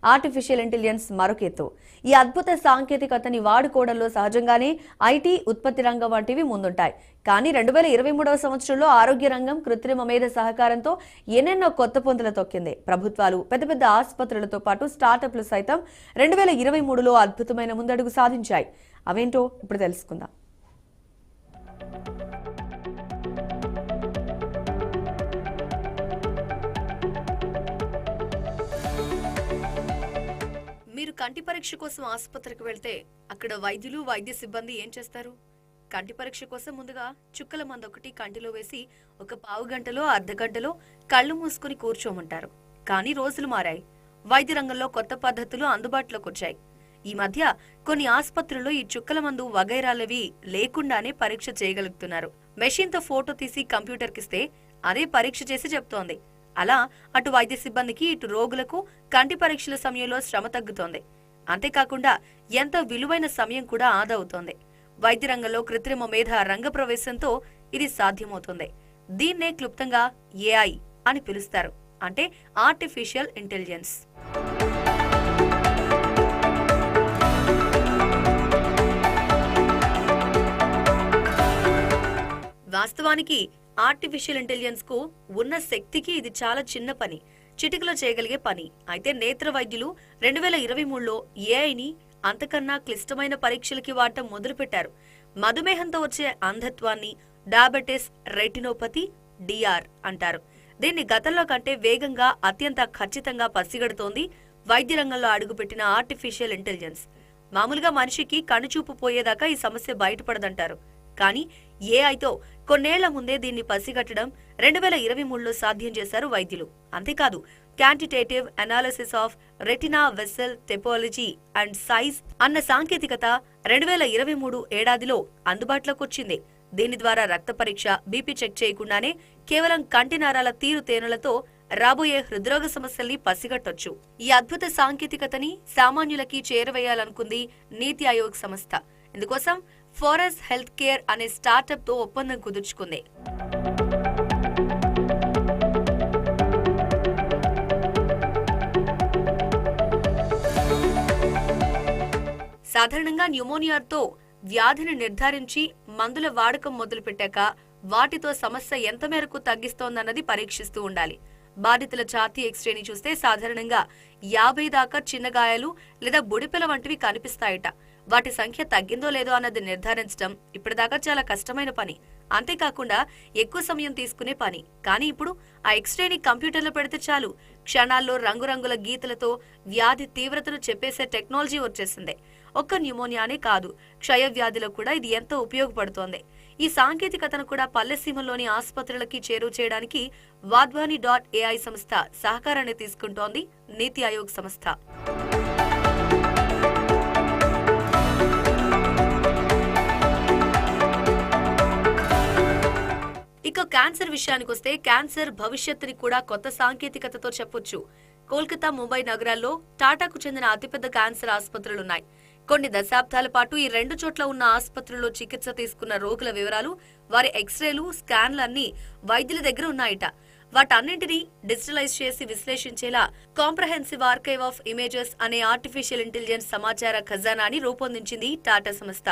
Artificial intelligence మరొక ఎత్తు. ఈ అద్భుత సాంకేతికతని వాడుకోవడంలో సహజంగానే ఐటీ, ఉత్పత్తి రంగం వంటివి ముందుంటాయి. కానీ 2023వ సంవత్సరంలో ఆరోగ్య రంగం కృత్రిమ మేధ సహకారంతో ఎన్నెన్నో కొత్త పొందులు తొక్కింది. ప్రభుత్వాలు, పెద్ద పెద్ద ఆసుపత్రులతో పాటు స్టార్టప్లు సైతం 2023లో అద్భుతమైన ముందడుగు సాధించాయి. అవేంటో ఇప్పుడు తెలుసుకుందాం. మీరు కంటి పరీక్ష కోసం ఆసుపత్రికి వెళ్తే అక్కడ వైద్యులు, వైద్య సిబ్బంది ఏం చేస్తారు? కంటి పరీక్ష కోసం ముందుగా చుక్కల మందు ఒకటి కంటిలో వేసి ఒక పావు గంటలో, అర్ధ గంటలో కళ్ళు మూసుకుని కూర్చోమంటారు. కానీ రోజులు మారాయి. వైద్య రంగంలో కొత్త పద్ధతులు అందుబాటులోకి వచ్చాయి. ఈ మధ్య కొన్ని ఆసుపత్రుల్లో ఈ చుక్కల మందు వగైరాలవి లేకుండానే పరీక్ష చేయగలుగుతున్నారు. మెషిన్తో ఫోటో తీసి కంప్యూటర్కిస్తే అదే పరీక్ష చేసి చెప్తోంది. అలా అటు వైద్య సిబ్బందికి, ఇటు రోగులకు కంటి పరీక్షల సమయంలో శ్రమ తగ్గుతోంది. అంతేకాకుండా ఎంతో విలువైన సమయం కూడా ఆదా అవుతోంది. వైద్య రంగంలో కృత్రిమ మేధ రంగ ప్రవేశంతో ఇది సాధ్యమవుతుంది. దీన్నే క్లుప్తంగా ఏఐ అని పిలుస్తారు, అంటే ఆర్టిఫిషియల్ ఇంటెలిజెన్స్. వాస్తవానికి ఆర్టిఫిషియల్ ఇంటెలిజెన్స్ కు ఉన్న శక్తికి ఇది చాలా చిన్న పని, చిటికలో చేయగలిగే పని. అయితే నేత్ర వైద్యులు 2023లో ఏఐని అంతకన్నా క్లిష్టమైన పరీక్షలకి వాడటం మొదలుపెట్టారు. మధుమేహంతో వచ్చే అంధత్వాన్ని డయాబెటిస్ రెటినోపతి డిఆర్ అంటారు. దీన్ని గతంలో కంటే వేగంగా, అత్యంత ఖచ్చితంగా పసిగడుతోంది వైద్య రంగంలో అడుగుపెట్టిన ఆర్టిఫిషియల్ ఇంటెలిజెన్స్. మామూలుగా మనిషికి కనుచూపు పోయేదాకా ఈ సమస్య బయటపడదంటారు. కానీ ఏఐతో కొన్నేళ్ల ముందే దీన్ని పసిగట్టడం 2023లో సాధ్యం చేశారు వైద్యులు. అంతేకాదు, quantitative analysis of retina vessel topology and size అన్న సాంకేతికత 2023 ఏడాదిలో అందుబాటులోకి వచ్చింది. దీని ద్వారా రక్త పరీక్ష, బీపీ చెక్ చేయకుండానే కేవలం కంటి నరాల తీరు తేనెలతో రాబోయే హృద్రోగ సమస్యల్ని పసిగట్టొచ్చు. ఈ అద్భుత సాంకేతికతని సామాన్యులకి చేరవేయాలనుకుంది నీతి ఆయోగ్ సంస్థ. ఇందుకోసం ఫోరస్ హెల్త్ కేర్ అనే స్టార్టప్ తో ఒప్పందం కుదుర్చుకుంది. సాధారణంగా న్యూమోనియాతో వ్యాధిని నిర్ధారించి మందుల వాడకం మొదలుపెట్టాక వాటితో సమస్య ఎంత మేరకు తగ్గిస్తోందన్నది పరీక్షిస్తూ ఉండాలి. బాధితుల ఛాతీ ఎక్స్రేని చూస్తే సాధారణంగా 50 దాకా చిన్న గాయాలు లేదా బుడిపెల వంటివి కనిపిస్తాయట. వాటి సంఖ్య తగ్గిందో లేదో అన్నది నిర్ధారించడం ఇప్పటిదాకా చాలా కష్టమైన పని. అంతేకాకుండా ఎక్కువ సమయం తీసుకునే పని. కానీ ఇప్పుడు ఆ ఎక్స్రేని కంప్యూటర్లో పెడితే చాలు, క్షణాల్లో రంగురంగుల గీతలతో వ్యాధి తీవ్రతను చెప్పేసే టెక్నాలజీ వచ్చేసింది. ఒక్క న్యూమోనియానే కాదు, క్షయ వ్యాధిలో కూడా ఇది ఎంతో ఉపయోగపడుతోంది. ఈ సాంకేతికతను కూడా పల్లెసీమల్లోని ఆసుపత్రులకి చేరువ చేయడానికి వాధ్వాని.ai సంస్థ సహకారాన్ని తీసుకుంటోంది నీతి ఆయోగ్ సంస్థ. ఇక క్యాన్సర్ విషయానికొస్తే క్యాన్సర్ భవిష్యత్తుని కూడా కొత్త సాంకేతికతతో చెప్పొచ్చు. కోల్కతా, ముంబై నగరాల్లో టాటాకు చెందిన అతిపెద్ద క్యాన్సర్ ఆసుపత్రులున్నాయి. కొన్ని దశాబ్దాల పాటు ఈ రెండు చోట్ల ఉన్న ఆసుపత్రుల్లో చికిత్స తీసుకున్న రోగుల వివరాలు, వారి ఎక్స్రేలు, స్కాన్లన్నీ వైద్యుల దగ్గర ఉన్నాయట. వాటన్నింటినీ డిజిటలైజ్ చేసి విశ్లేషించేలా కాంప్రహెన్సివ్ ఆర్కైవ్ ఆఫ్ ఇమేజెస్ అనే ఆర్టిఫిషియల్ ఇంటెలిజెన్స్ సమాచార ఖజానాని రూపొందించింది టాటా సంస్థ.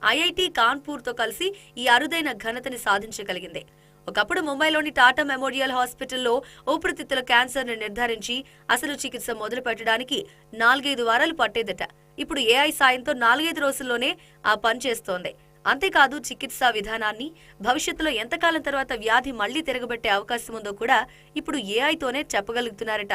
ఐఐటి కాన్పూర్ తో కలిసి ఈ అరుదైన ఘనతని సాధించగలిగింది. ఒకప్పుడు ముంబైలోని టాటా మెమోరియల్ హాస్పిటల్లో ఊపిరితిత్తుల క్యాన్సర్ ని నిర్ధారించి అసలు చికిత్స మొదలు పెట్టడానికి 4-5 వారాలు పట్టేదట. ఇప్పుడు ఏఐ సాయంతో 4-5 రోజుల్లోనే ఆ పని చేస్తోంది. అంతేకాదు, చికిత్సా విధానాన్ని, భవిష్యత్తులో ఎంతకాలం తర్వాత వ్యాధి మళ్లీ తిరగబెట్టే అవకాశం ఉందో కూడా ఇప్పుడు ఏఐతోనే చెప్పగలుగుతున్నారట.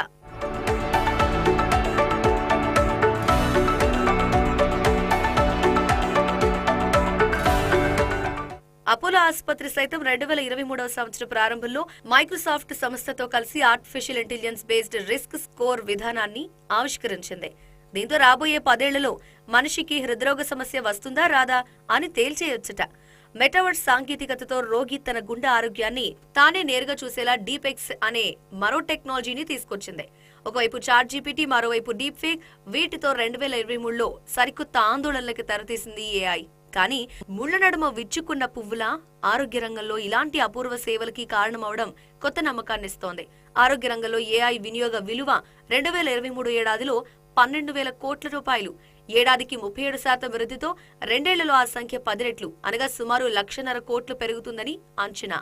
అపోలో ఆసుపత్రి సైతం 2023వ సంవత్సరం ప్రారంభంలో మైక్రోసాఫ్ట్ సంస్థతో కలిసి artificial intelligence based risk score విధానాన్ని ఆవిష్కరించింది. దీంతో రాబోయే 10 ఏళ్లలో మనిషికి హృద్రోగ సమస్య వస్తుందా రాదా అని తేల్చేయొచ్చట. మెటావర్స్ సాంకేతికతతో రోగి తన గుండె ఆరోగ్యాన్ని తానే నేరుగా చూసేలా డీపెక్స్ అనే మరో టెక్నాలజీని తీసుకొచ్చింది. ఒకవైపు చాట్ జీపీటీ, మరోవైపు డీప్ ఫేక్. వీటితో 2023లో సరికొత్త ఆందోళనలకు తెరతీసింది ఏఐ. కానీ ముళ్ల నడుమ విచ్చుకున్న పువ్వులా ఆరోగ్య రంగంలో ఇలాంటి అపూర్వ సేవలకి కారణమవడం కొత్త నమ్మకాన్నిస్తోంది. ఆరోగ్య రంగంలో ఏఐ వినియోగ విలువ 2023 ఏడాదిలో 12,000 కోట్ల రూపాయలు. ఏడాదికి 37% వృద్ధితో రెండేళ్లలో ఆ సంఖ్య 10 రెట్లు అనగా సుమారు 1,50,000 కోట్లు పెరుగుతుందని అంచనా.